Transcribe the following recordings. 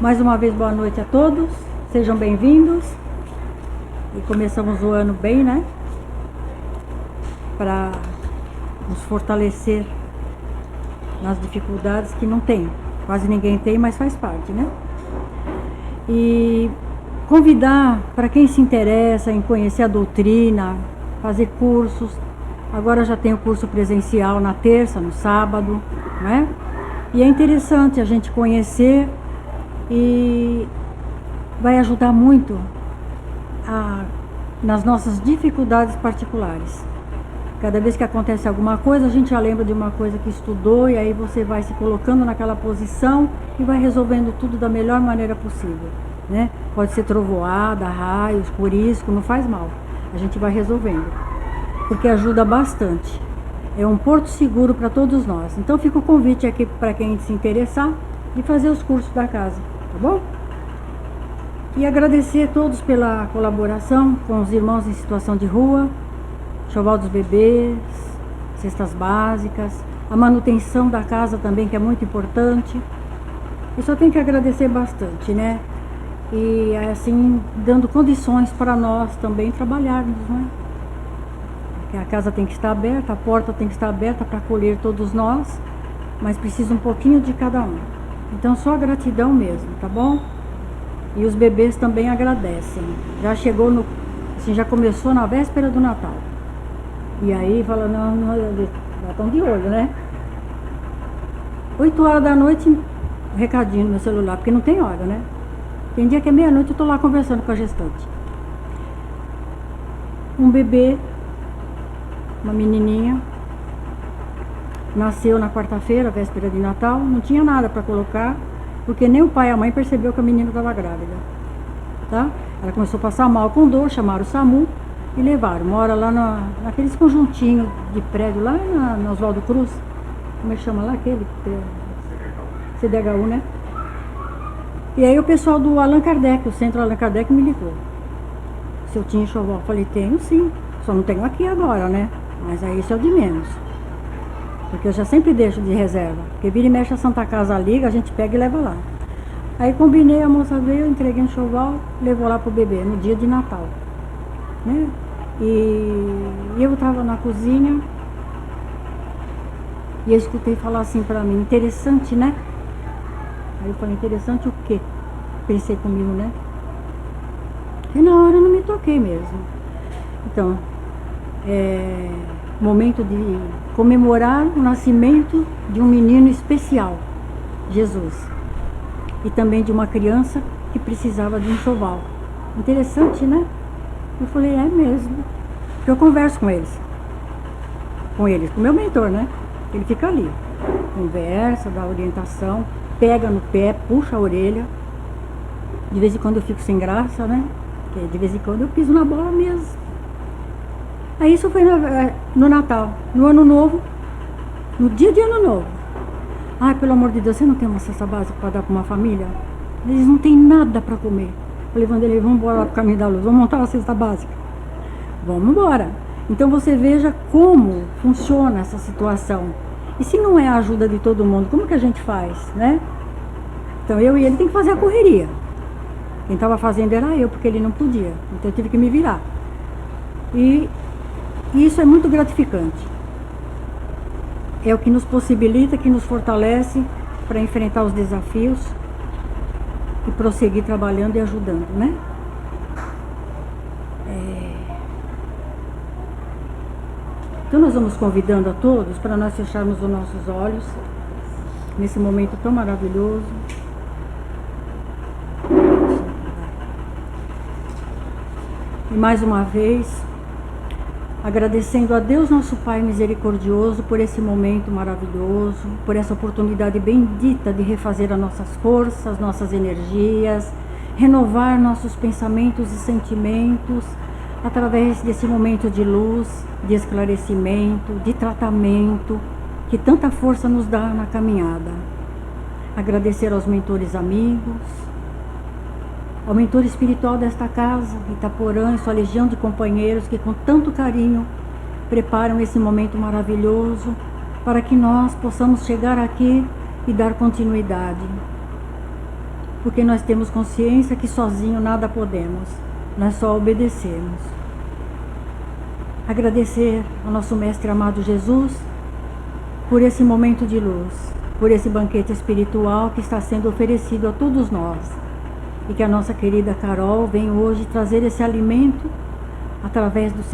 Mais uma vez, boa noite a todos, sejam bem-vindos. E começamos o ano bem, né? Para nos fortalecer nas dificuldades que não tem, quase ninguém tem, mas faz parte, né? E convidar para quem se interessa em conhecer a doutrina, fazer cursos. Agora já tem o curso presencial na terça, no sábado, né? E é interessante a gente conhecer e vai ajudar muito nas nossas dificuldades particulares. Cada vez que acontece alguma coisa, a gente já lembra de uma coisa que estudou e aí você vai se colocando naquela posição e vai resolvendo tudo da melhor maneira possível, né? Pode ser trovoada, raios, curisco, não faz mal. A gente vai resolvendo, porque ajuda bastante. É um porto seguro para todos nós. Então fica o convite aqui para quem se interessar de fazer os cursos da casa, tá bom? E agradecer a todos pela colaboração com os irmãos em situação de rua, enxoval dos bebês, cestas básicas, a manutenção da casa também, que é muito importante. Eu só tenho que agradecer bastante, né? E assim, dando condições para nós também trabalharmos, né? Porque a casa tem que estar aberta, a porta tem que estar aberta para acolher todos nós, mas precisa um pouquinho de cada um. Então só gratidão mesmo, tá bom? E os bebês também agradecem. Já chegou no, assim, já começou na véspera do Natal. E aí fala, não, já estão de olho, né? 8 horas da noite, recadinho no meu celular, porque não tem hora, né? Tem dia que é meia-noite, eu tô lá conversando com a gestante. Um bebê, uma menininha, nasceu na quarta-feira, véspera de Natal, não tinha nada para colocar, porque nem o pai e a mãe percebeu que a menina estava grávida, tá? Ela começou a passar mal com dor, chamaram o SAMU e levaram. Mora lá naqueles conjuntinhos de prédio, lá na Oswaldo Cruz, como é que chama lá aquele? CDHU, né? E aí o pessoal do Allan Kardec, o centro Allan Kardec me ligou. Se eu tinha enxoval, falei, tenho sim, só não tenho aqui agora, né? Mas aí isso é o de menos. Porque eu já sempre deixo de reserva. Porque vira e mexe a Santa Casa liga, a gente pega e leva lá. Aí combinei, a moça veio, eu entreguei um enxoval, levou lá pro bebê, no dia de Natal, né? E eu tava na cozinha e eu escutei falar assim pra mim, interessante, né? Aí eu falei, interessante o quê? Pensei comigo, né? E na hora eu não me toquei mesmo. Então, momento de comemorar o nascimento de um menino especial, Jesus. E também de uma criança que precisava de um enxoval. Interessante, né? Eu falei, é mesmo. Porque eu converso com eles. Com o meu mentor, né? Ele fica ali. Conversa, dá orientação, pega no pé, puxa a orelha. De vez em quando eu fico sem graça, né? Porque de vez em quando eu piso na bola mesmo. Aí isso foi no Natal. No Ano Novo, no dia de Ano Novo. Ai, pelo amor de Deus, você não tem uma cesta básica para dar para uma família? Eles não têm nada para comer. Eu falei, Vanderlei, vamos embora lá pro Caminho da Luz, vamos montar uma cesta básica. Vamos embora. Então você veja como funciona essa situação. E se não é a ajuda de todo mundo, como que a gente faz, né? Então eu e ele tem que fazer a correria. Quem estava fazendo era eu, porque ele não podia. Então eu tive que me virar. E isso é muito gratificante. É o que nos possibilita, que nos fortalece para enfrentar os desafios e prosseguir trabalhando e ajudando, né? Então nós vamos convidando a todos para nós fecharmos os nossos olhos nesse momento tão maravilhoso. E mais uma vez, agradecendo a Deus nosso Pai misericordioso por esse momento maravilhoso, por essa oportunidade bendita de refazer as nossas forças, nossas energias, renovar nossos pensamentos e sentimentos através desse momento de luz, de esclarecimento, de tratamento, que tanta força nos dá na caminhada. Agradecer aos mentores amigos, ao mentor espiritual desta casa, Itaporã, e sua legião de companheiros que com tanto carinho preparam esse momento maravilhoso para que nós possamos chegar aqui e dar continuidade. porque nós temos consciência que sozinho nada podemos, nós só obedecemos. Agradecer ao nosso Mestre amado Jesus por esse momento de luz, por esse banquete espiritual que está sendo oferecido a todos nós. E que a nossa querida Carol vem hoje trazer esse alimento através das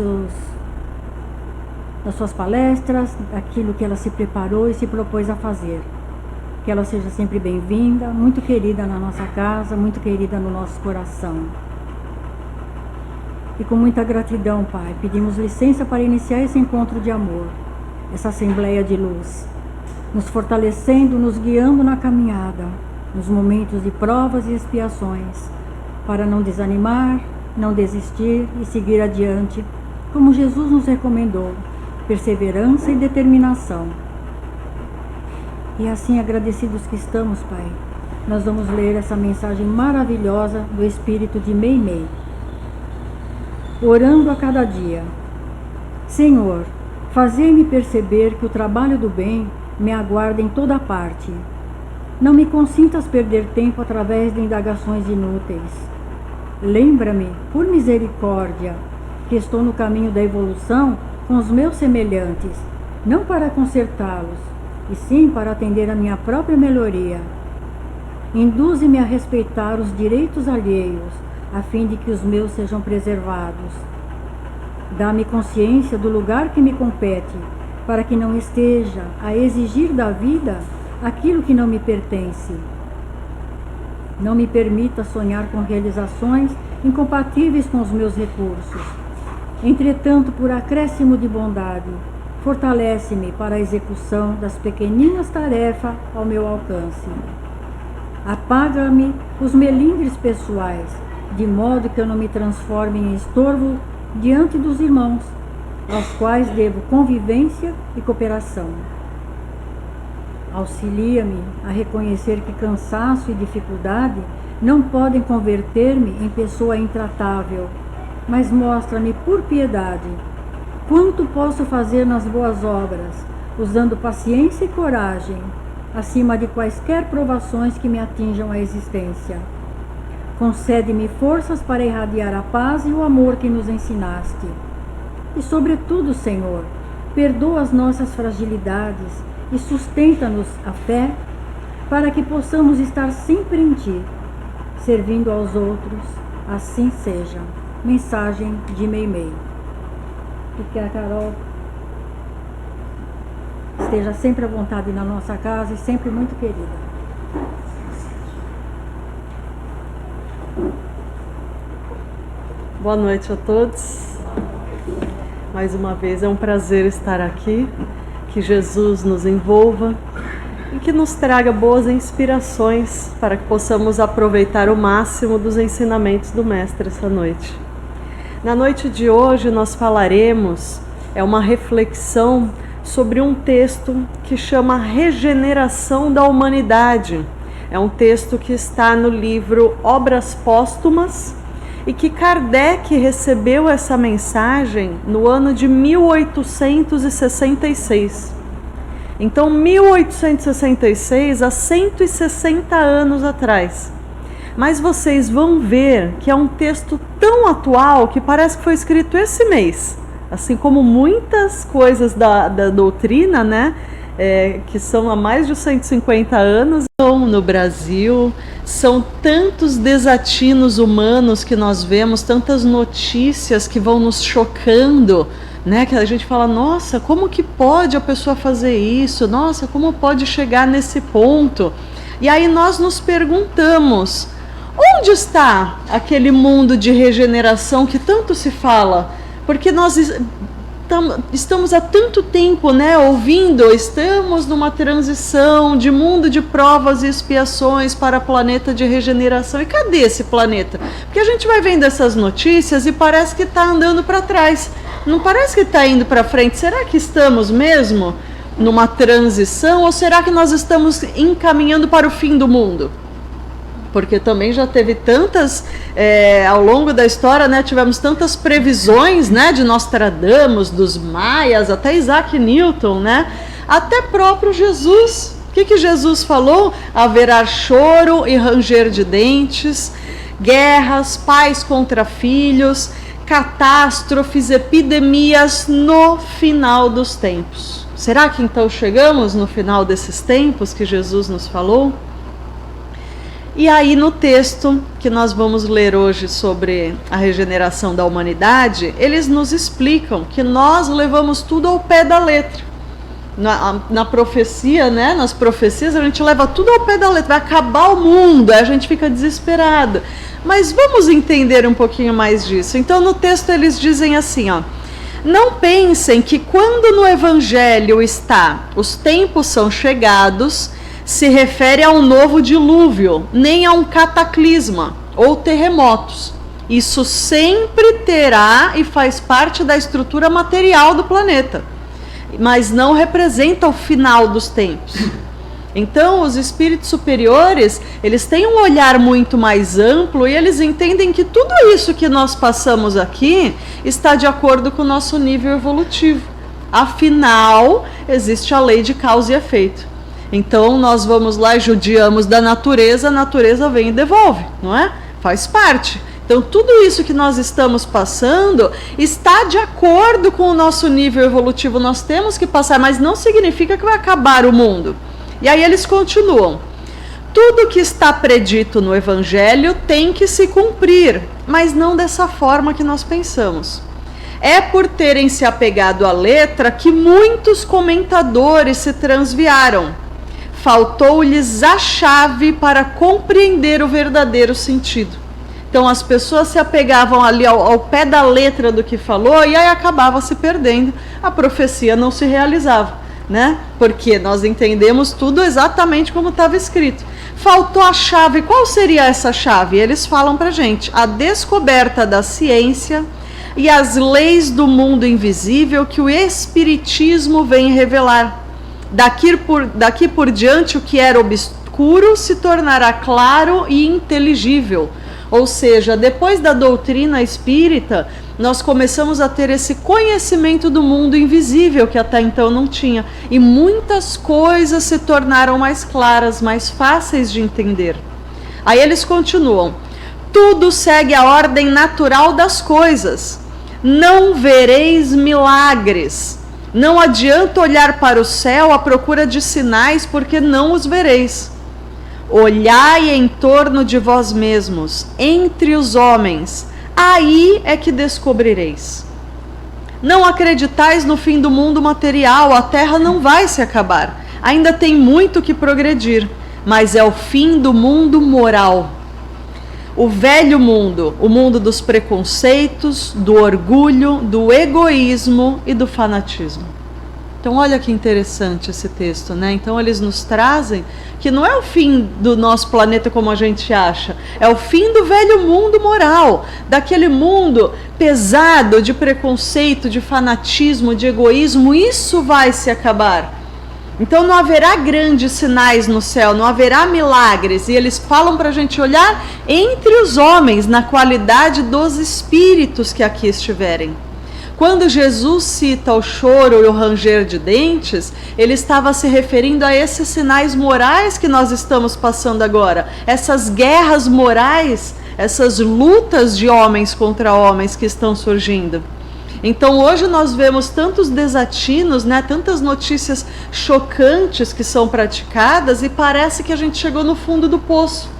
suas palestras, daquilo que ela se preparou e se propôs a fazer. Que ela seja sempre bem-vinda, muito querida na nossa casa, muito querida no nosso coração. E com muita gratidão, Pai, pedimos licença para iniciar esse encontro de amor, essa assembleia de luz, nos fortalecendo, nos guiando na caminhada, nos momentos de provas e expiações, para não desanimar, não desistir e seguir adiante, como Jesus nos recomendou, perseverança e determinação. E assim, agradecidos que estamos, Pai, nós vamos ler essa mensagem maravilhosa do Espírito de Meimei. Orando a cada dia. Senhor, fazei-me perceber que o trabalho do bem me aguarda em toda parte. Não me consintas perder tempo através de indagações inúteis. Lembra-me, por misericórdia, que estou no caminho da evolução com os meus semelhantes, não para consertá-los, e sim para atender a minha própria melhoria. Induze-me a respeitar os direitos alheios, a fim de que os meus sejam preservados. Dá-me consciência do lugar que me compete, para que não esteja a exigir da vida aquilo que não me pertence. Não me permita sonhar com realizações incompatíveis com os meus recursos. Entretanto, por acréscimo de bondade, fortalece-me para a execução das pequeninas tarefas ao meu alcance. Apaga-me os melindres pessoais, de modo que eu não me transforme em estorvo diante dos irmãos, aos quais devo convivência e cooperação. Auxilia-me a reconhecer que cansaço e dificuldade não podem converter-me em pessoa intratável, mas mostra-me por piedade quanto posso fazer nas boas obras, usando paciência e coragem, acima de quaisquer provações que me atinjam a existência. Concede-me forças para irradiar a paz e o amor que nos ensinaste. E, sobretudo, Senhor, perdoa as nossas fragilidades e sustenta-nos a fé para que possamos estar sempre em Ti, servindo aos outros. Assim seja. Mensagem de Meimei. E que a Carol esteja sempre à vontade na nossa casa e sempre muito querida. Boa noite a todos. Mais uma vez é um prazer estar aqui. Que Jesus nos envolva e que nos traga boas inspirações para que possamos aproveitar o máximo dos ensinamentos do Mestre essa noite. Na noite de hoje nós falaremos, uma reflexão sobre um texto que chama Regeneração da Humanidade. É um texto que está no livro Obras Póstumas e que Kardec recebeu essa mensagem no ano de 1866. Então, 1866, há 160 anos atrás. Mas vocês vão ver que é um texto tão atual que parece que foi escrito esse mês. Assim como muitas coisas da doutrina, né? Que são há mais de 150 anos no Brasil. São tantos desatinos humanos que nós vemos, tantas notícias que vão nos chocando, né? Que a gente fala, nossa, como que pode a pessoa fazer isso? Nossa, como pode chegar nesse ponto? E aí nós nos perguntamos, onde está aquele mundo de regeneração que tanto se fala? Porque nós estamos há tanto tempo, né, ouvindo, estamos numa transição de mundo de provas e expiações para planeta de regeneração. E cadê esse planeta? Porque a gente vai vendo essas notícias e parece que está andando para trás. Não parece que está indo para frente. Será que estamos mesmo numa transição ou será que nós estamos encaminhando para o fim do mundo? Porque também já teve tantas, ao longo da história, né, tivemos tantas previsões, né, de Nostradamus, dos maias, até Isaac Newton, né, até próprio Jesus O que Jesus falou? Haverá choro e ranger de dentes, guerras, pais contra filhos, catástrofes, epidemias no final dos tempos. Será que então chegamos no final desses tempos que Jesus nos falou? E aí no texto que nós vamos ler hoje sobre a regeneração da humanidade, eles nos explicam que nós levamos tudo ao pé da letra. Na profecia, né? Nas profecias a gente leva tudo ao pé da letra, vai acabar o mundo, aí a gente fica desesperado. Mas vamos entender um pouquinho mais disso. Então no texto eles dizem assim, ó: não pensem que quando no Evangelho está os tempos são chegados, se refere a um novo dilúvio, nem a um cataclisma ou terremotos. Isso sempre terá e faz parte da estrutura material do planeta, mas não representa o final dos tempos. Então, os espíritos superiores, eles têm um olhar muito mais amplo e eles entendem que tudo isso que nós passamos aqui está de acordo com o nosso nível evolutivo. Afinal, existe a lei de causa e efeito. Então, nós vamos lá e judiamos da natureza, a natureza vem e devolve, não é? Faz parte. Então, tudo isso que nós estamos passando está de acordo com o nosso nível evolutivo. Nós temos que passar, mas não significa que vai acabar o mundo. E aí eles continuam. Tudo que está predito no Evangelho tem que se cumprir, mas não dessa forma que nós pensamos. É por terem se apegado à letra que muitos comentadores se transviaram. Faltou-lhes a chave para compreender o verdadeiro sentido. Então as pessoas se apegavam ali ao pé da letra do que falou e aí acabava se perdendo, a profecia não se realizava, né? Porque nós entendemos tudo exatamente como estava escrito. Faltou a chave. Qual seria essa chave? Eles falam pra gente: a descoberta da ciência e as leis do mundo invisível que o Espiritismo vem revelar. Daqui por diante o que era obscuro se tornará claro e inteligível. Ou seja, depois da doutrina espírita, nós começamos a ter esse conhecimento do mundo invisível que até então não tinha. E muitas coisas se tornaram mais claras, mais fáceis de entender. Aí eles continuam: tudo segue a ordem natural das coisas. Não vereis milagres. Não adianta olhar para o céu à procura de sinais, porque não os vereis. Olhai em torno de vós mesmos, entre os homens, aí é que descobrireis. Não acreditais no fim do mundo material, a terra não vai se acabar. Ainda tem muito que progredir, mas é o fim do mundo moral. O velho mundo, o mundo dos preconceitos, do orgulho, do egoísmo e do fanatismo. Então olha que interessante esse texto, né? Então eles nos trazem que não é o fim do nosso planeta como a gente acha, é o fim do velho mundo moral, daquele mundo pesado de preconceito, de fanatismo, de egoísmo. Isso vai se acabar. Então não haverá grandes sinais no céu, não haverá milagres. E eles falam para a gente olhar entre os homens, na qualidade dos espíritos que aqui estiverem. Quando Jesus cita o choro e o ranger de dentes, ele estava se referindo a esses sinais morais que nós estamos passando agora, essas guerras morais, essas lutas de homens contra homens que estão surgindo. Então hoje nós vemos tantos desatinos, né, tantas notícias chocantes que são praticadas e parece que a gente chegou no fundo do poço.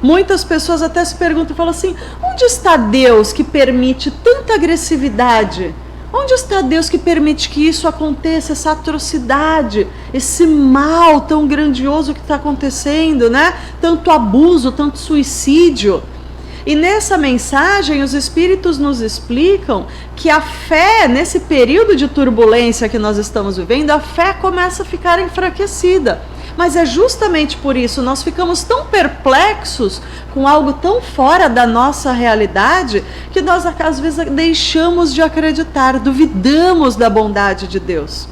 Muitas pessoas até se perguntam e falam assim: onde está Deus que permite tanta agressividade? Onde está Deus que permite que isso aconteça, essa atrocidade, esse mal tão grandioso que está acontecendo, né? Tanto abuso, tanto suicídio. E nessa mensagem os espíritos nos explicam que a fé, nesse período de turbulência que nós estamos vivendo, a fé começa a ficar enfraquecida. Mas é justamente por isso, nós ficamos tão perplexos com algo tão fora da nossa realidade, que nós às vezes deixamos de acreditar, duvidamos da bondade de Deus.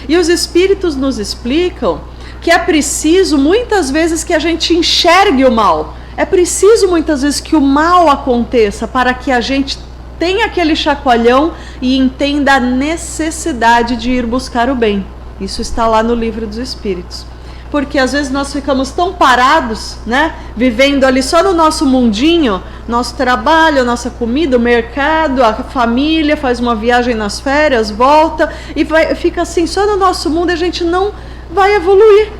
E os espíritos nos explicam que é preciso muitas vezes que a gente enxergue o mal. É preciso muitas vezes que o mal aconteça para que a gente tenha aquele chacoalhão e entenda a necessidade de ir buscar o bem. Isso está lá no Livro dos Espíritos. porque às vezes nós ficamos tão parados, né? Vivendo ali só no nosso mundinho, nosso trabalho, nossa comida, o mercado, a família, faz uma viagem nas férias, volta e fica assim só no nosso mundo, e a gente não vai evoluir.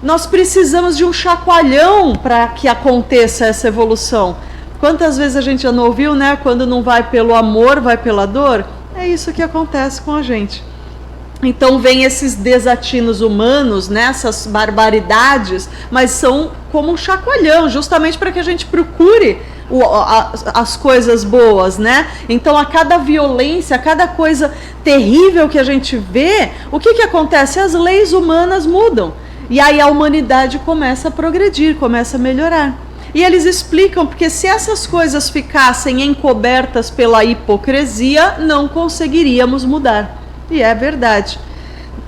Nós precisamos de um chacoalhão para que aconteça essa evolução. Quantas vezes a gente já não ouviu, né? Quando não vai pelo amor, vai pela dor. É isso que acontece com a gente. Então vem esses desatinos humanos, né? Essas barbaridades, mas são como um chacoalhão, justamente para que a gente procure as coisas boas, né? Então a cada violência, a cada coisa terrível que a gente vê, o que acontece? As leis humanas mudam. E aí a humanidade começa a progredir, começa a melhorar. E eles explicam, porque se essas coisas ficassem encobertas pela hipocrisia, não conseguiríamos mudar. E é verdade.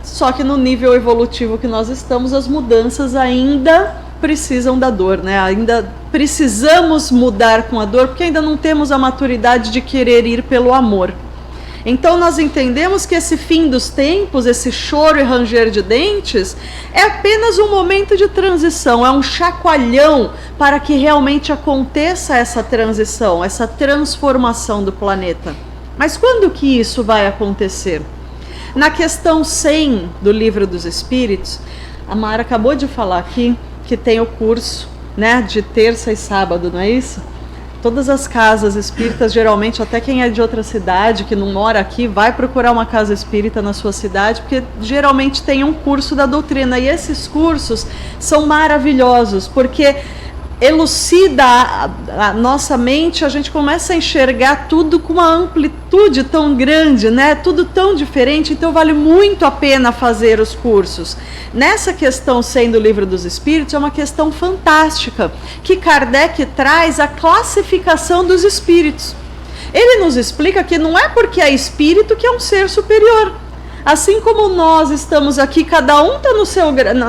Só que no nível evolutivo que nós estamos, as mudanças ainda precisam da dor, né? Ainda precisamos mudar com a dor, porque ainda não temos a maturidade de querer ir pelo amor. Então nós entendemos que esse fim dos tempos, esse choro e ranger de dentes, é apenas um momento de transição, é um chacoalhão para que realmente aconteça essa transição, essa transformação do planeta. Mas quando que isso vai acontecer? Na questão 100 do Livro dos Espíritos, a Mara acabou de falar aqui que tem o curso, né, de terça e sábado, não é isso? Todas as casas espíritas, geralmente, até quem é de outra cidade, que não mora aqui, vai procurar uma casa espírita na sua cidade, porque geralmente tem um curso da doutrina. E esses cursos são maravilhosos, porque elucida a nossa mente, a gente começa a enxergar tudo com uma amplitude tão grande, né? Tudo tão diferente, então vale muito a pena fazer os cursos. Nessa questão 100 do Livro dos Espíritos, é uma questão fantástica, que Kardec traz a classificação dos espíritos. Ele nos explica que não é porque é espírito que é um ser superior. Assim como nós estamos aqui, cada um está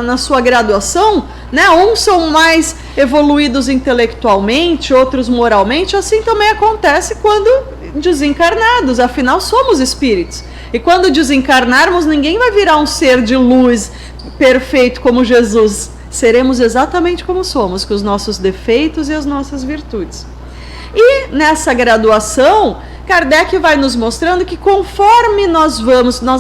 na sua graduação, né? Uns são mais evoluídos intelectualmente, outros moralmente, assim também acontece quando desencarnados, afinal somos espíritos. E quando desencarnarmos, ninguém vai virar um ser de luz perfeito como Jesus. Seremos exatamente como somos, com os nossos defeitos e as nossas virtudes. E nessa graduação, Kardec vai nos mostrando que conforme nós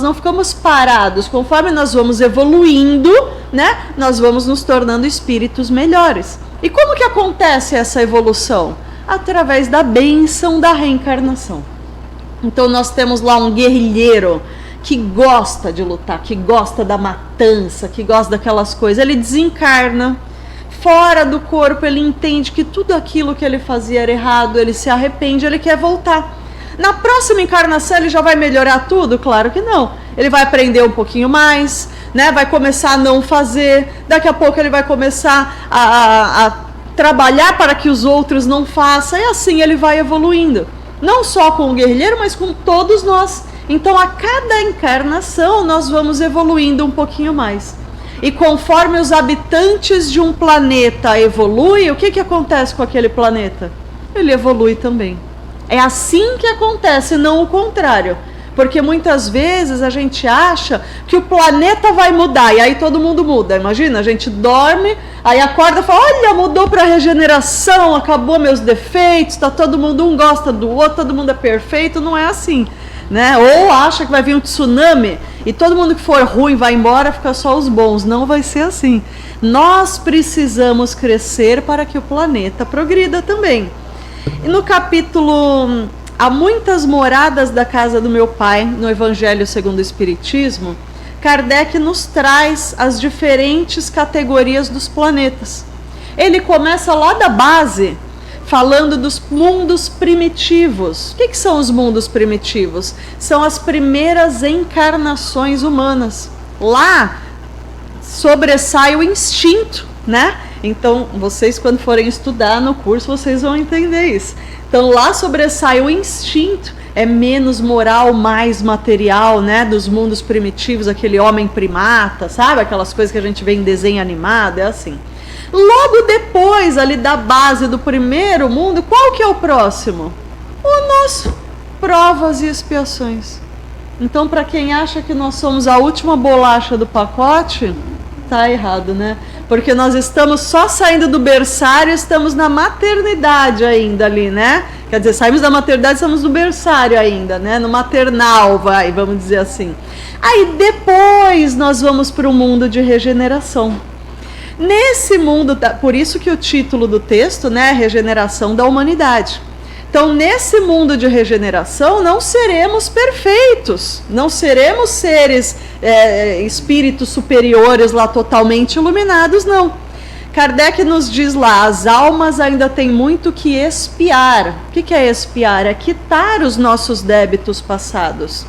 não ficamos parados, conforme nós vamos evoluindo, né, nós vamos nos tornando espíritos melhores. E como que acontece essa evolução? Através da bênção da reencarnação. Então nós temos lá um guerrilheiro que gosta de lutar, que gosta da matança, que gosta daquelas coisas. Ele desencarna, fora do corpo ele entende que tudo aquilo que ele fazia era errado, ele se arrepende, ele quer voltar. Na próxima encarnação ele já vai melhorar tudo? Claro que não. Ele vai aprender um pouquinho mais, né? Vai começar a não fazer, daqui a pouco ele vai começar a trabalhar para que os outros não façam, e assim ele vai evoluindo. Não só com o guerrilheiro, mas com todos nós. Então a cada encarnação nós vamos evoluindo um pouquinho mais. E conforme os habitantes de um planeta evoluem, o que acontece com aquele planeta? Ele evolui também. É assim que acontece, não o contrário. Porque muitas vezes a gente acha que o planeta vai mudar, e aí todo mundo muda. Imagina, a gente dorme, aí acorda e fala, olha, mudou para regeneração, acabou meus defeitos, tá todo mundo, um gosta do outro, todo mundo é perfeito. Não é assim, né? Ou acha que vai vir um tsunami e todo mundo que for ruim vai embora, fica só os bons. Não vai ser assim. Nós precisamos crescer para que o planeta progrida também. E no capítulo Há muitas moradas da casa do meu pai, no Evangelho segundo o Espiritismo, Kardec nos traz as diferentes categorias dos planetas. Ele começa lá da base, falando dos mundos primitivos. O que são os mundos primitivos? São as primeiras encarnações humanas. Lá sobressai o instinto, né? Então, vocês quando forem estudar no curso, vocês vão entender isso. Então, lá sobressai o instinto, é menos moral, mais material, né? Dos mundos primitivos, aquele homem primata, sabe? Aquelas coisas que a gente vê em desenho animado, é assim. Logo depois, ali da base do primeiro mundo, qual que é o próximo? O nosso, provas e expiações. Então, para quem acha que nós somos a última bolacha do pacote, tá errado, né? Porque nós estamos só saindo do berçário, estamos na maternidade ainda ali, né? Quer dizer, saímos da maternidade, estamos no berçário ainda, né? No maternal, vamos dizer assim. Aí depois nós vamos para o mundo de regeneração. Nesse mundo, por isso que o título do texto, né, é Regeneração da Humanidade. Então, nesse mundo de regeneração, não seremos perfeitos, não seremos seres, espíritos superiores lá totalmente iluminados, não. Kardec nos diz lá, as almas ainda têm muito que expiar. O que é expiar? É quitar os nossos débitos passados,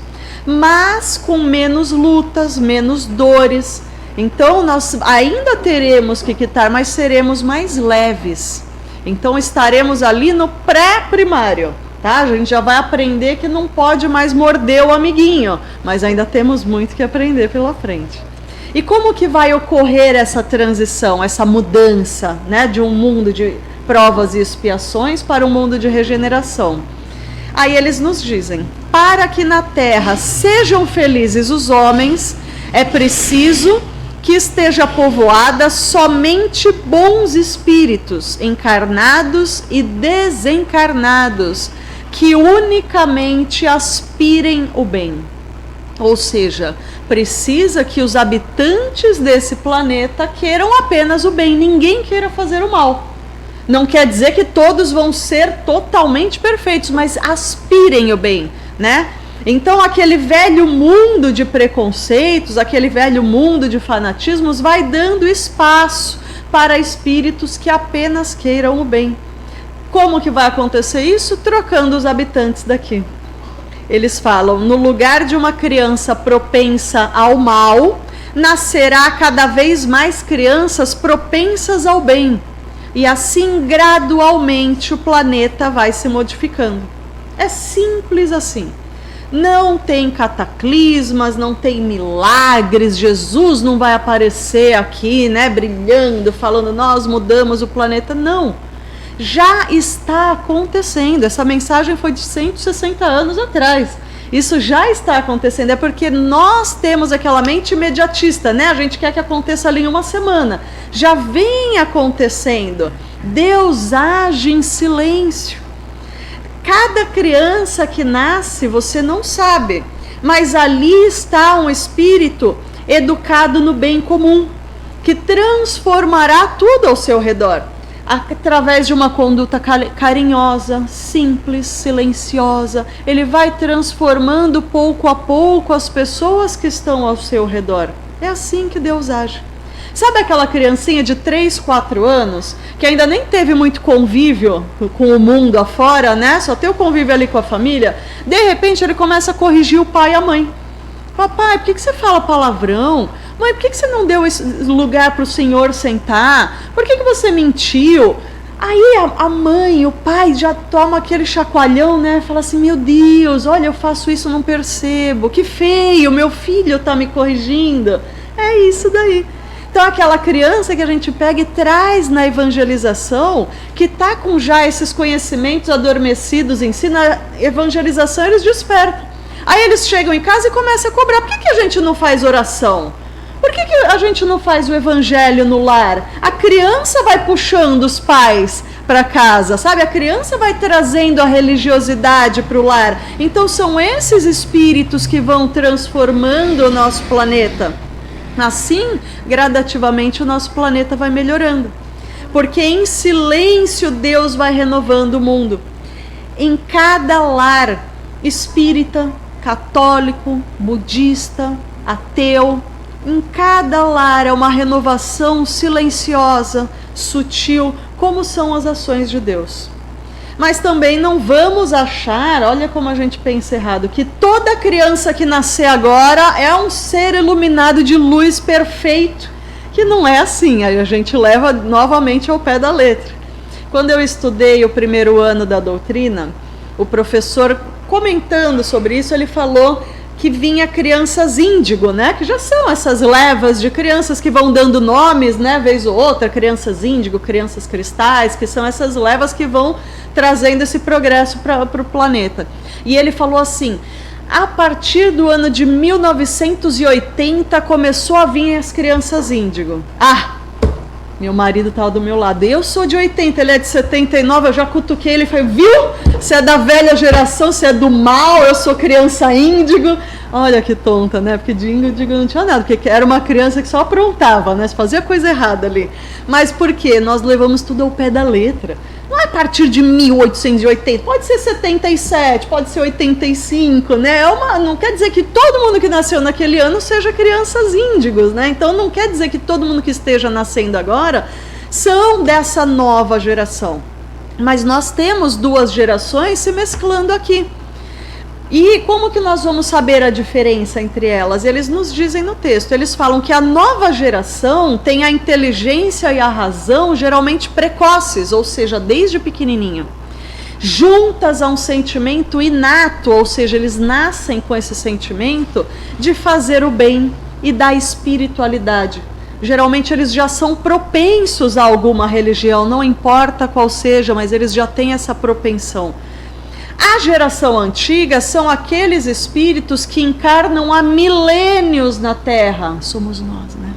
mas com menos lutas, menos dores. Então, nós ainda teremos que quitar, mas seremos mais leves. Então estaremos ali no pré-primário, tá? A gente já vai aprender que não pode mais morder o amiguinho, mas ainda temos muito que aprender pela frente. E como que vai ocorrer essa transição, essa mudança, né, de um mundo de provas e expiações para um mundo de regeneração? Aí eles nos dizem, para que na terra sejam felizes os homens, é preciso que esteja povoada somente bons espíritos, encarnados e desencarnados, que unicamente aspirem o bem. Ou seja, precisa que os habitantes desse planeta queiram apenas o bem, ninguém queira fazer o mal. Não quer dizer que todos vão ser totalmente perfeitos, mas aspirem o bem, né? Então aquele velho mundo de preconceitos, aquele velho mundo de fanatismos vai dando espaço para espíritos que apenas queiram o bem. Como que vai acontecer isso? Trocando os habitantes daqui. Eles falam, no lugar de uma criança propensa ao mal, nascerá cada vez mais crianças propensas ao bem. E assim, gradualmente, o planeta vai se modificando. É simples assim. Não tem cataclismas, não tem milagres, Jesus não vai aparecer aqui, né, brilhando, falando, nós mudamos o planeta. Não, já está acontecendo. Essa mensagem foi de 160 anos atrás. Isso já está acontecendo, é porque nós temos aquela mente imediatista, né? A gente quer que aconteça ali em uma semana. Já vem acontecendo. Deus age em silêncio. Cada criança que nasce, você não sabe, mas ali está um espírito educado no bem comum, que transformará tudo ao seu redor, através de uma conduta carinhosa, simples, silenciosa. Ele vai transformando pouco a pouco as pessoas que estão ao seu redor. É assim que Deus age. Sabe aquela criancinha de 3, 4 anos, que ainda nem teve muito convívio com o mundo afora, né? Só tem o convívio ali com a família. De repente ele começa a corrigir o pai e a mãe. Papai, por que você fala palavrão? Mãe, por que você não deu esse lugar para o senhor sentar? Por que você mentiu? Aí a mãe, o pai já toma aquele chacoalhão, né? Fala assim, meu Deus, olha, eu faço isso, não percebo. Que feio, meu filho está me corrigindo. É isso daí. Então aquela criança que a gente pega e traz na evangelização, que está com já esses conhecimentos adormecidos em si, na evangelização eles despertam. Aí eles chegam em casa e começam a cobrar. Por que a gente não faz oração? Por que a gente não faz o evangelho no lar? A criança vai puxando os pais para casa, sabe? A criança vai trazendo a religiosidade para o lar. Então são esses espíritos que vão transformando o nosso planeta. Assim, gradativamente, o nosso planeta vai melhorando. Porque em silêncio Deus vai renovando o mundo. Em cada lar, espírita, católico, budista, ateu, em cada lar é uma renovação silenciosa, sutil, como são as ações de Deus. Mas também não vamos achar, olha como a gente pensa errado, que toda criança que nascer agora é um ser iluminado de luz perfeito, que não é assim, aí a gente leva novamente ao pé da letra. Quando eu estudei o primeiro ano da doutrina, o professor, comentando sobre isso, ele falou que vinha crianças índigo, né? Que já são essas levas de crianças que vão dando nomes, né? Vez ou outra, crianças índigo, crianças cristais, que são essas levas que vão trazendo esse progresso para o planeta. E ele falou assim, A partir do ano de 1980 começou a vir as crianças índigo. Meu marido estava do meu lado. Eu sou de 80, ele é de 79, eu já cutuquei ele e falei, viu? Você é da velha geração, você é do mal, eu sou criança índigo. Olha que tonta, né? Porque de índigo não tinha nada, porque era uma criança que só aprontava, né? Fazia coisa errada ali. Mas por quê? Nós levamos tudo ao pé da letra. Não é a partir de 1880, pode ser 77, pode ser 85, né? Não quer dizer que todo mundo que nasceu naquele ano seja crianças índigos, né? Então não quer dizer que todo mundo que esteja nascendo agora são dessa nova geração. Mas nós temos duas gerações se mesclando aqui. E como que nós vamos saber a diferença entre elas? Eles nos dizem no texto, eles falam que a nova geração tem a inteligência e a razão geralmente precoces, ou seja, desde pequenininho, juntas a um sentimento inato, ou seja, eles nascem com esse sentimento de fazer o bem e da espiritualidade. Geralmente eles já são propensos a alguma religião, não importa qual seja, mas eles já têm essa propensão. A geração antiga são aqueles espíritos que encarnam há milênios na Terra, somos nós, né?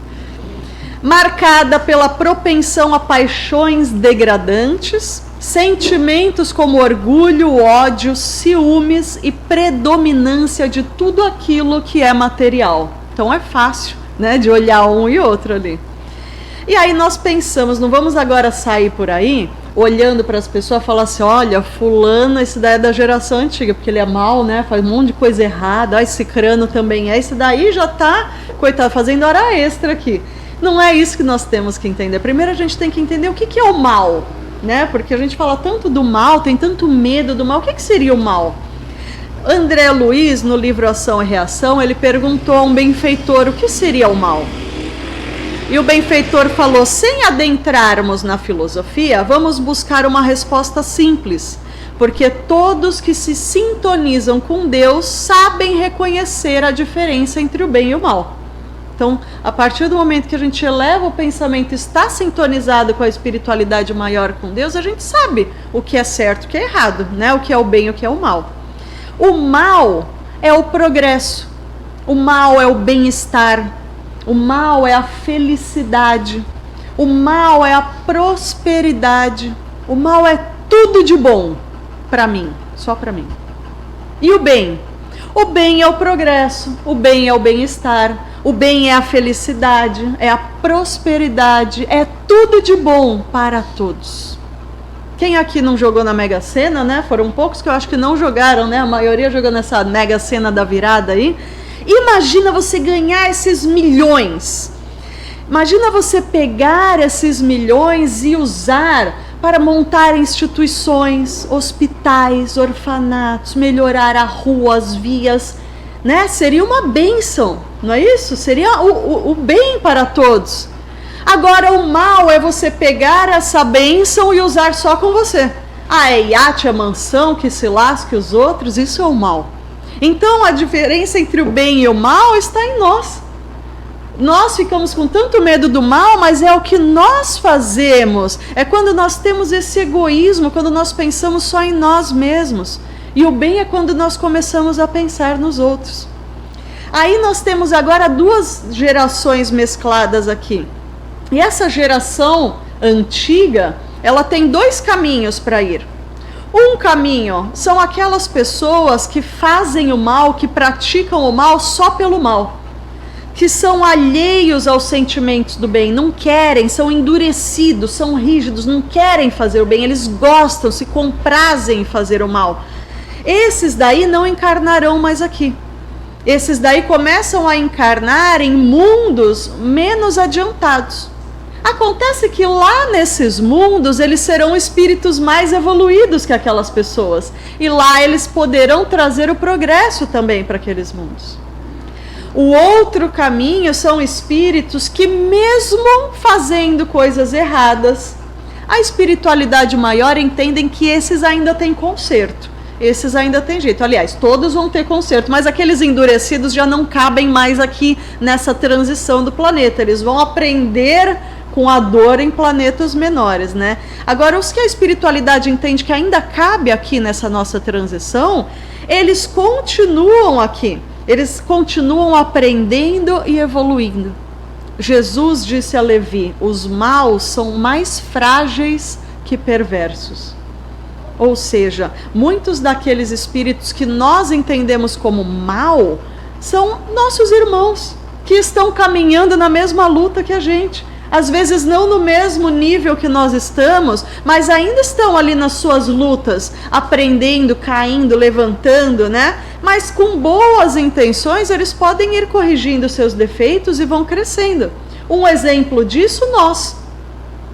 Marcada pela propensão a paixões degradantes, sentimentos como orgulho, ódio, ciúmes e predominância de tudo aquilo que é material. Então é fácil, né, de olhar um e outro ali. E aí nós pensamos, não vamos agora sair por aí olhando para as pessoas e falar assim, olha, fulano, esse daí é da geração antiga, porque ele é mau, né, faz um monte de coisa errada, esse crânio também é, esse daí já tá, coitado, fazendo hora extra aqui. Não é isso que nós temos que entender. Primeiro a gente tem que entender o que é o mal, né, porque a gente fala tanto do mal, tem tanto medo do mal, o que seria o mal? André Luiz, no livro Ação e Reação, ele perguntou a um benfeitor o que seria o mal. E o benfeitor falou, sem adentrarmos na filosofia, vamos buscar uma resposta simples, porque todos que se sintonizam com Deus sabem reconhecer a diferença entre o bem e o mal. Então, a partir do momento que a gente eleva o pensamento, está sintonizado com a espiritualidade maior, com Deus, a gente sabe o que é certo, o que é errado, né? O que é o bem e o que é o mal. O mal é o progresso, o mal é o bem-estar, o mal é a felicidade, o mal é a prosperidade, o mal é tudo de bom para mim, só para mim. E o bem? O bem é o progresso, o bem é o bem-estar, o bem é a felicidade, é a prosperidade, é tudo de bom para todos. Quem aqui não jogou na Mega Sena, né? Foram poucos que eu acho que não jogaram, né? A maioria jogou nessa Mega Sena da virada aí. Imagina você ganhar esses milhões. Imagina você pegar esses milhões e usar para montar instituições, hospitais, orfanatos, melhorar a rua, as vias, né? Seria uma bênção, não é isso? Seria o bem para todos. Agora o mal é você pegar essa bênção e usar só com você. É iate, é mansão, que se lasque os outros, isso é o mal. Então a diferença entre o bem e o mal está em nós. Nós ficamos com tanto medo do mal, mas é o que nós fazemos. É quando nós temos esse egoísmo, quando nós pensamos só em nós mesmos. E o bem é quando nós começamos a pensar nos outros. Aí nós temos agora duas gerações mescladas aqui. E essa geração antiga, ela tem dois caminhos para ir. Um caminho são aquelas pessoas que fazem o mal, que praticam o mal só pelo mal, que são alheios aos sentimentos do bem, não querem, são endurecidos, são rígidos, não querem fazer o bem, eles gostam, se comprazem em fazer o mal. Esses daí não encarnarão mais aqui. Esses daí começam a encarnar em mundos menos adiantados. Acontece que lá nesses mundos eles serão espíritos mais evoluídos que aquelas pessoas. E lá eles poderão trazer o progresso também para aqueles mundos. O outro caminho são espíritos que, mesmo fazendo coisas erradas, a espiritualidade maior entendem que esses ainda têm conserto. Esses ainda têm jeito. Aliás, todos vão ter conserto, mas aqueles endurecidos já não cabem mais aqui nessa transição do planeta. Eles vão aprender com a dor em planetas menores, né? Agora, os que a espiritualidade entende que ainda cabe aqui nessa nossa transição, eles continuam aqui, eles continuam aprendendo e evoluindo. Jesus disse a Levi: os maus são mais frágeis que perversos. Ou seja, muitos daqueles espíritos que nós entendemos como mal são nossos irmãos, que estão caminhando na mesma luta que a gente. Às vezes não no mesmo nível que nós estamos, mas ainda estão ali nas suas lutas, aprendendo, caindo, levantando, né? Mas com boas intenções, eles podem ir corrigindo seus defeitos e vão crescendo. Um exemplo disso, nós.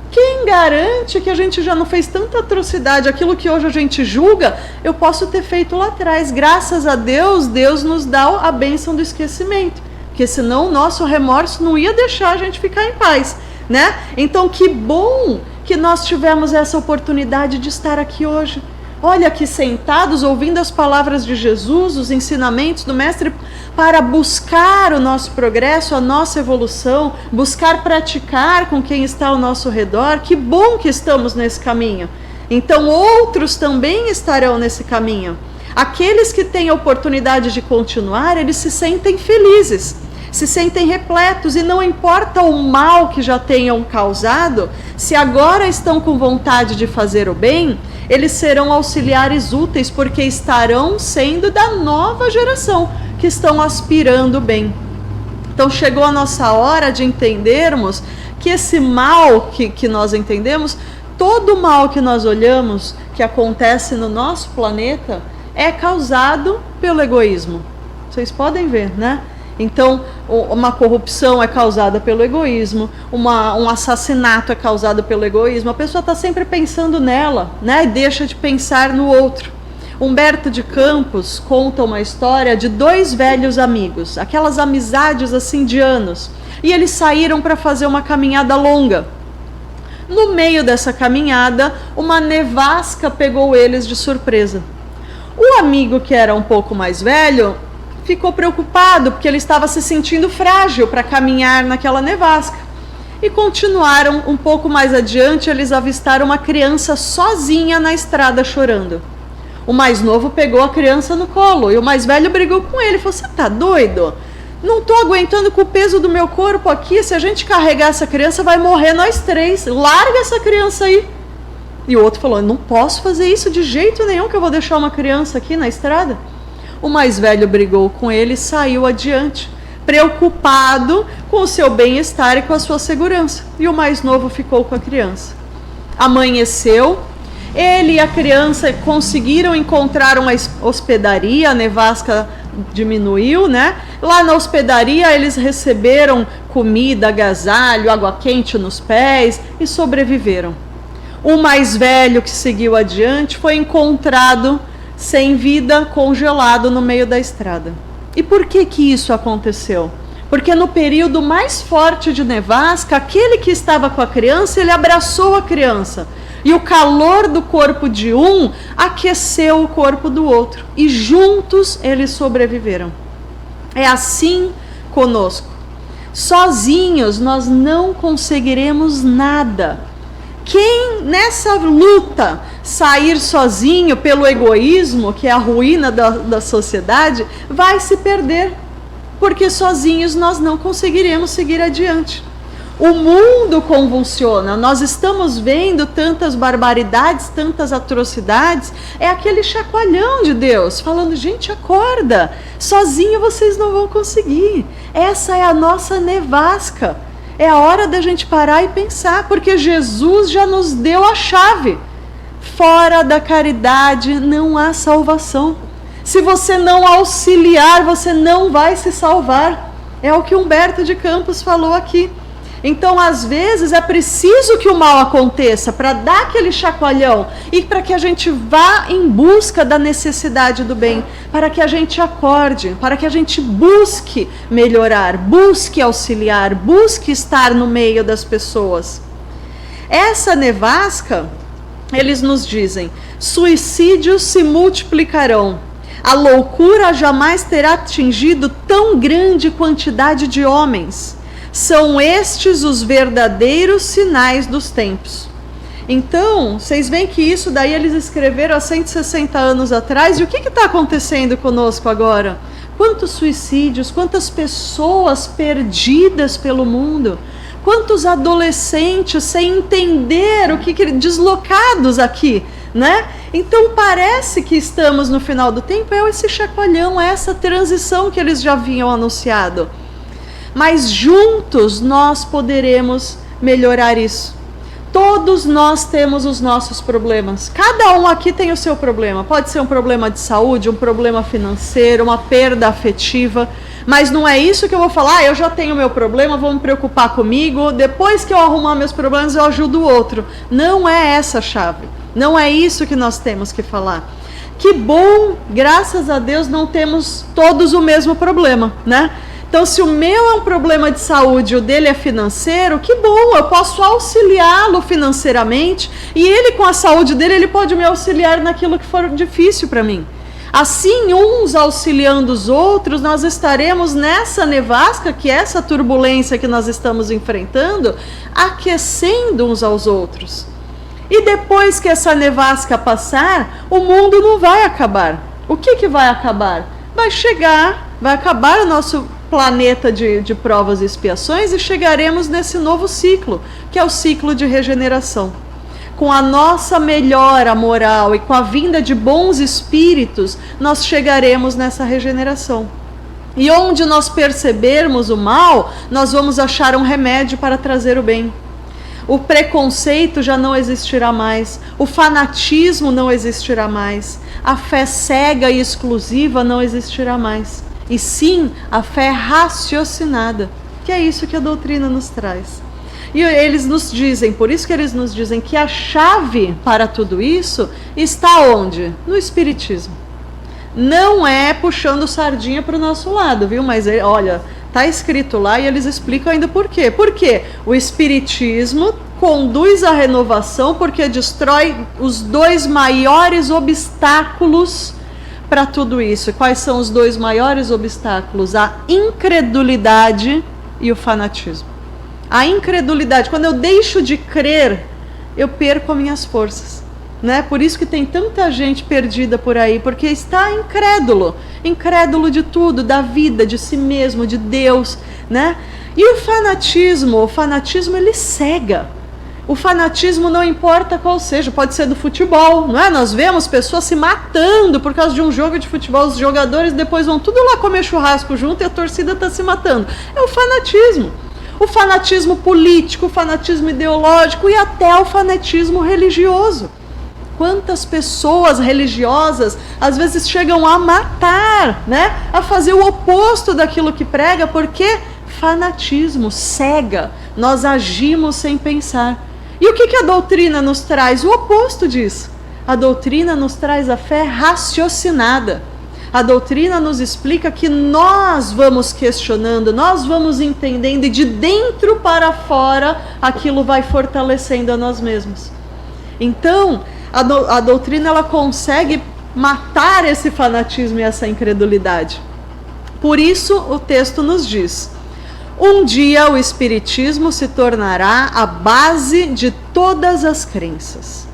Quem garante que a gente já não fez tanta atrocidade? Aquilo que hoje a gente julga, eu posso ter feito lá atrás. Graças a Deus, Deus nos dá a bênção do esquecimento. Porque senão o nosso remorso não ia deixar a gente ficar em paz, né? Então que bom que nós tivemos essa oportunidade de estar aqui hoje. Olha, aqui sentados, ouvindo as palavras de Jesus, os ensinamentos do Mestre, para buscar o nosso progresso, a nossa evolução, buscar praticar com quem está ao nosso redor. Que bom que estamos nesse caminho. Então outros também estarão nesse caminho. Aqueles que têm a oportunidade de continuar, eles se sentem felizes, se sentem repletos, e não importa o mal que já tenham causado, se agora estão com vontade de fazer o bem, eles serão auxiliares úteis, porque estarão sendo da nova geração, que estão aspirando o bem. Então chegou a nossa hora de entendermos que esse mal que nós entendemos, todo o mal que nós olhamos, que acontece no nosso planeta, é causado pelo egoísmo. Vocês podem ver, né? Então, uma corrupção é causada pelo egoísmo, um assassinato é causado pelo egoísmo. A pessoa está sempre pensando nela, né? E deixa de pensar no outro. Humberto de Campos conta uma história de dois velhos amigos, aquelas amizades assim de anos. E eles saíram para fazer uma caminhada longa. No meio dessa caminhada, uma nevasca pegou eles de surpresa. O amigo, que era um pouco mais velho, ficou preocupado, porque ele estava se sentindo frágil para caminhar naquela nevasca. E continuaram. Um pouco mais adiante, eles avistaram uma criança sozinha na estrada chorando. O mais novo pegou a criança no colo e o mais velho brigou com ele. Falou: você tá doido? Não estou aguentando com o peso do meu corpo aqui. Se a gente carregar essa criança, vai morrer nós três. Larga essa criança aí. E o outro falou: não posso fazer isso de jeito nenhum, que eu vou deixar uma criança aqui na estrada. O mais velho brigou com ele e saiu adiante, preocupado com o seu bem-estar e com a sua segurança. E o mais novo ficou com a criança. Amanheceu, ele e a criança conseguiram encontrar uma hospedaria, a nevasca diminuiu, né? Lá na hospedaria eles receberam comida, agasalho, água quente nos pés e sobreviveram. O mais velho, que seguiu adiante, foi encontrado sem vida, congelado no meio da estrada. E por que isso aconteceu? Porque no período mais forte de nevasca, aquele que estava com a criança, ele abraçou a criança. E o calor do corpo de um aqueceu o corpo do outro. E juntos eles sobreviveram. É assim conosco. Sozinhos nós não conseguiremos nada. Quem nessa luta sair sozinho pelo egoísmo, que é a ruína da sociedade, vai se perder, porque sozinhos nós não conseguiremos seguir adiante. O mundo convulsiona, nós estamos vendo tantas barbaridades, tantas atrocidades, é aquele chacoalhão de Deus, falando: gente, acorda, sozinho vocês não vão conseguir, essa é a nossa nevasca. É a hora da gente parar e pensar, porque Jesus já nos deu a chave. Fora da caridade não há salvação. Se você não auxiliar, você não vai se salvar. É o que Humberto de Campos falou aqui. Então, às vezes, é preciso que o mal aconteça para dar aquele chacoalhão e para que a gente vá em busca da necessidade do bem, para que a gente acorde, para que a gente busque melhorar, busque auxiliar, busque estar no meio das pessoas. Essa nevasca, eles nos dizem: suicídios se multiplicarão. A loucura jamais terá atingido tão grande quantidade de homens. São estes os verdadeiros sinais dos tempos. Então, vocês veem que isso daí eles escreveram há 160 anos atrás, e o que está acontecendo conosco agora? Quantos suicídios, quantas pessoas perdidas pelo mundo, quantos adolescentes sem entender o que deslocados aqui, né? Então parece que estamos no final do tempo, é esse chacoalhão, é essa transição que eles já haviam anunciado. Mas juntos nós poderemos melhorar isso. Todos nós temos os nossos problemas. Cada um aqui tem o seu problema. Pode ser um problema de saúde, um problema financeiro, uma perda afetiva. Mas não é isso que eu vou falar, eu já tenho meu problema, vou me preocupar comigo. Depois que eu arrumar meus problemas, eu ajudo o outro. Não é essa a chave. Não é isso que nós temos que falar. Que bom, graças a Deus, não temos todos o mesmo problema, né? Então, se o meu é um problema de saúde e o dele é financeiro, que bom, eu posso auxiliá-lo financeiramente e ele, com a saúde dele, ele pode me auxiliar naquilo que for difícil para mim. Assim, uns auxiliando os outros, nós estaremos nessa nevasca, que é essa turbulência que nós estamos enfrentando, aquecendo uns aos outros. E depois que essa nevasca passar, o mundo não vai acabar. O que vai acabar? Vai acabar o nosso planeta de provas e expiações e chegaremos nesse novo ciclo, que é o ciclo de regeneração. Com a nossa melhora moral e com a vinda de bons espíritos, nós chegaremos nessa regeneração. E onde nós percebermos o mal, nós vamos achar um remédio para trazer o bem. O preconceito já não existirá mais, o fanatismo não existirá mais, a fé cega e exclusiva não existirá mais. E sim, a fé raciocinada, que é isso que a doutrina nos traz. E eles nos dizem, por isso que eles nos dizem que a chave para tudo isso está onde? No Espiritismo. Não é puxando sardinha para o nosso lado, viu? Mas olha, está escrito lá e eles explicam ainda por quê. Porque o Espiritismo conduz à renovação porque destrói os dois maiores obstáculos para tudo isso. Quais são os dois maiores obstáculos? A incredulidade e o fanatismo. A incredulidade, quando eu deixo de crer, eu perco as minhas forças, né? Por isso que tem tanta gente perdida por aí, porque está incrédulo de tudo, da vida, de si mesmo, de Deus, né? E o fanatismo ele cega. O fanatismo não importa qual seja, pode ser do futebol, não é? Nós vemos pessoas se matando por causa de um jogo de futebol, os jogadores depois vão tudo lá comer churrasco junto e a torcida está se matando. É o fanatismo. O fanatismo político, o fanatismo ideológico e até o fanatismo religioso. Quantas pessoas religiosas às vezes chegam a matar, né? A fazer o oposto daquilo que prega, porque fanatismo cega. Nós agimos sem pensar. E o que a doutrina nos traz? O oposto disso. A doutrina nos traz a fé raciocinada. A doutrina nos explica que nós vamos questionando, nós vamos entendendo e de dentro para fora aquilo vai fortalecendo a nós mesmos. Então, a doutrina ela consegue matar esse fanatismo e essa incredulidade. Por isso o texto nos diz: um dia o Espiritismo se tornará a base de todas as crenças.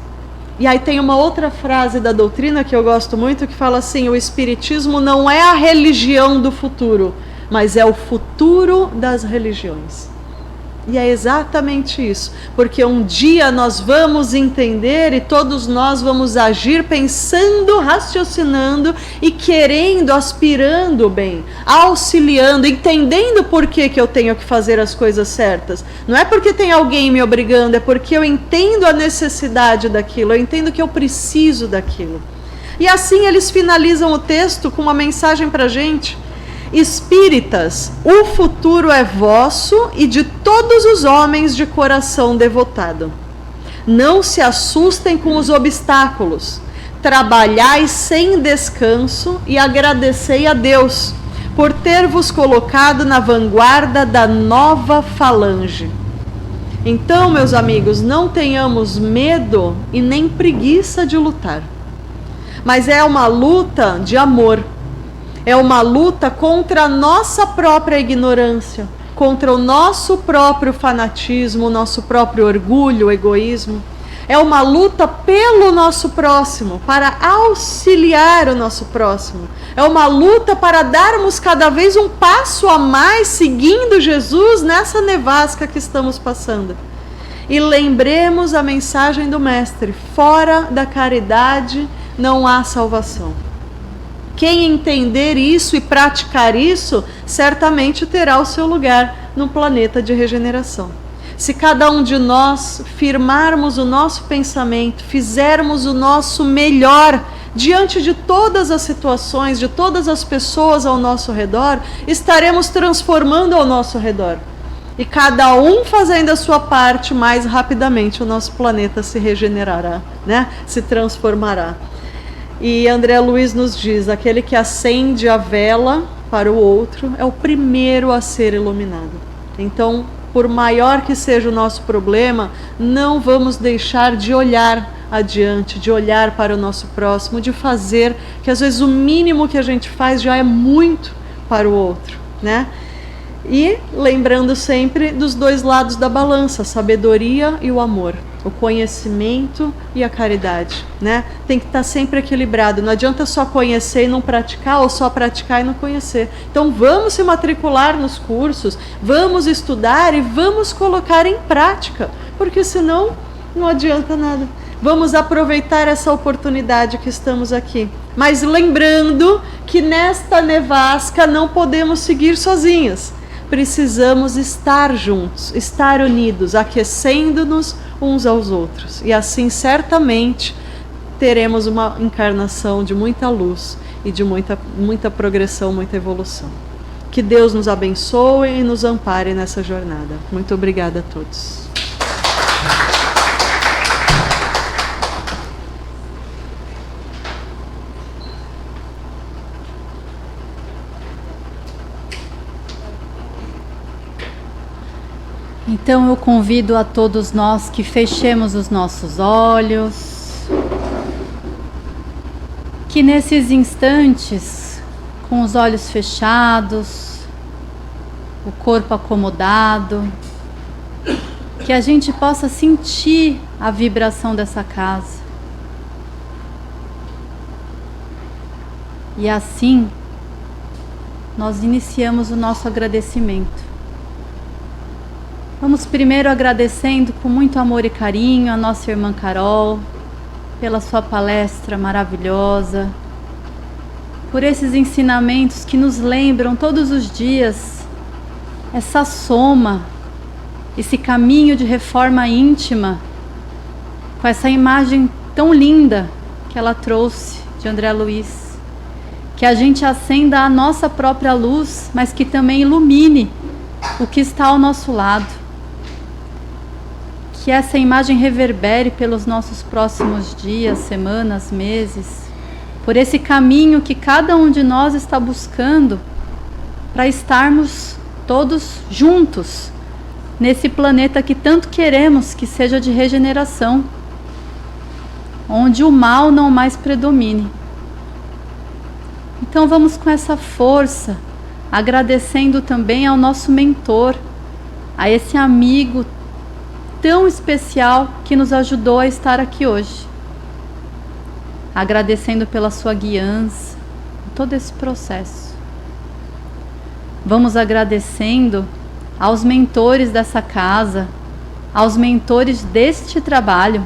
E aí tem uma outra frase da doutrina que eu gosto muito, que fala assim: o Espiritismo não é a religião do futuro, mas é o futuro das religiões. E é exatamente isso, porque um dia nós vamos entender e todos nós vamos agir pensando, raciocinando e querendo, aspirando o bem, auxiliando, entendendo por que eu tenho que fazer as coisas certas. Não é porque tem alguém me obrigando, é porque eu entendo a necessidade daquilo, eu entendo que eu preciso daquilo. E assim eles finalizam o texto com uma mensagem para a gente: espíritas, o futuro é vosso e de todos os homens de coração devotado. Não se assustem com os obstáculos, trabalhai sem descanso e agradecei a Deus por ter vos colocado na vanguarda da nova falange. Então, meus amigos, não tenhamos medo e nem preguiça de lutar, mas é uma luta de amor. É uma luta contra a nossa própria ignorância, contra o nosso próprio fanatismo, o nosso próprio orgulho, egoísmo. É uma luta pelo nosso próximo, para auxiliar o nosso próximo. É uma luta para darmos cada vez um passo a mais seguindo Jesus nessa nevasca que estamos passando. E lembremos a mensagem do Mestre: fora da caridade não há salvação. Quem entender isso e praticar isso, certamente terá o seu lugar no planeta de regeneração. Se cada um de nós firmarmos o nosso pensamento, fizermos o nosso melhor diante de todas as situações, de todas as pessoas ao nosso redor, estaremos transformando ao nosso redor. E cada um fazendo a sua parte, mais rapidamente o nosso planeta se regenerará, né? Se transformará. E André Luiz nos diz: aquele que acende a vela para o outro é o primeiro a ser iluminado. Então, por maior que seja o nosso problema, não vamos deixar de olhar adiante, de olhar para o nosso próximo, de fazer, que às vezes o mínimo que a gente faz já é muito para o outro, né? E lembrando sempre dos dois lados da balança, a sabedoria e o amor, o conhecimento e a caridade, né? Tem que estar sempre equilibrado. Não adianta só conhecer e não praticar, ou só praticar e não conhecer. Então vamos se matricular nos cursos, vamos estudar e vamos colocar em prática, porque senão não adianta nada. Vamos aproveitar essa oportunidade que estamos aqui. Mas lembrando que nesta nevasca não podemos seguir sozinhos. Precisamos estar juntos, estar unidos, aquecendo-nos uns aos outros. E assim, certamente, teremos uma encarnação de muita luz e de muita progressão, muita evolução. Que Deus nos abençoe e nos ampare nessa jornada. Muito obrigada a todos. Então eu convido a todos nós que fechemos os nossos olhos, que nesses instantes, com os olhos fechados, o corpo acomodado, que a gente possa sentir a vibração dessa casa. E assim, nós iniciamos o nosso agradecimento. Vamos primeiro agradecendo com muito amor e carinho a nossa irmã Carol, pela sua palestra maravilhosa, por esses ensinamentos que nos lembram todos os dias essa soma, esse caminho de reforma íntima, com essa imagem tão linda que ela trouxe de André Luiz. Que a gente acenda a nossa própria luz, mas que também ilumine o que está ao nosso lado. Que essa imagem reverbere pelos nossos próximos dias, semanas, meses, por esse caminho que cada um de nós está buscando para estarmos todos juntos nesse planeta que tanto queremos que seja de regeneração, onde o mal não mais predomine. Então vamos com essa força, agradecendo também ao nosso mentor, a esse amigo tão especial que nos ajudou a estar aqui hoje. Agradecendo pela sua guiança, todo esse processo. Vamos agradecendo aos mentores dessa casa, aos mentores deste trabalho.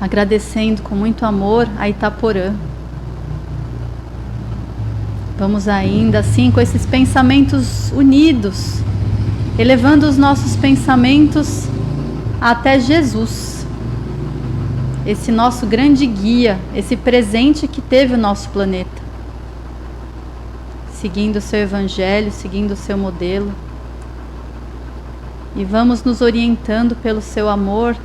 Agradecendo com muito amor a Itaporã. Vamos ainda assim com esses pensamentos unidos, elevando os nossos pensamentos até Jesus, esse nosso grande guia, esse presente que teve o nosso planeta, seguindo o seu evangelho, seguindo o seu modelo. E vamos nos orientando pelo seu amor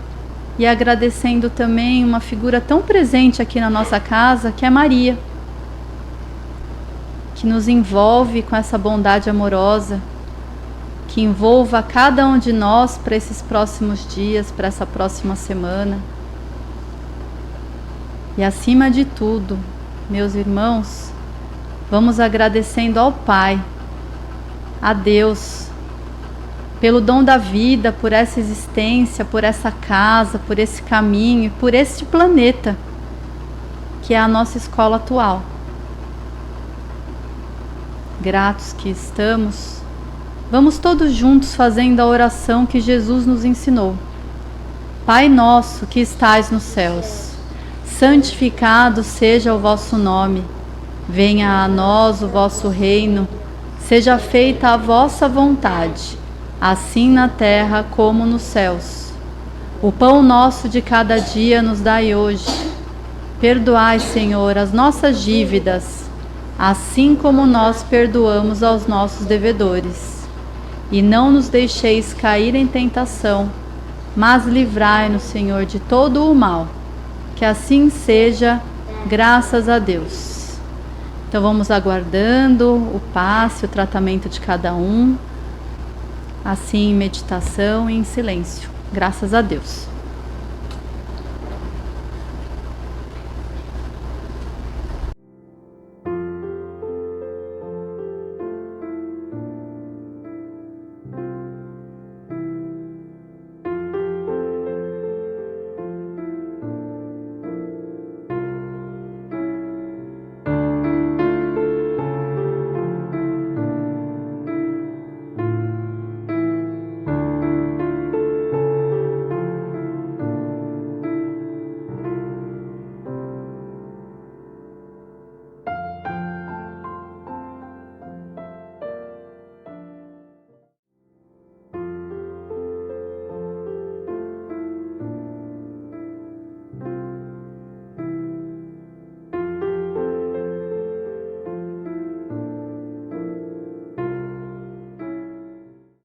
e agradecendo também uma figura tão presente aqui na nossa casa, que é Maria, que nos envolve com essa bondade amorosa, que envolva cada um de nós para esses próximos dias, para essa próxima semana. E acima de tudo, meus irmãos, vamos agradecendo ao Pai, a Deus, pelo dom da vida, por essa existência, por essa casa, por esse caminho, por este planeta, que é a nossa escola atual. Gratos que estamos, vamos todos juntos fazendo a oração que Jesus nos ensinou. Pai nosso que estais nos céus, santificado seja o vosso nome. Venha a nós o vosso reino. Seja feita a vossa vontade, assim na terra como nos céus. O pão nosso de cada dia nos dai hoje. Perdoai, Senhor, as nossas dívidas, assim como nós perdoamos aos nossos devedores. E não nos deixeis cair em tentação, mas livrai-nos, Senhor, de todo o mal. Que assim seja, graças a Deus. Então vamos aguardando o passe, o tratamento de cada um, assim em meditação e em silêncio. Graças a Deus.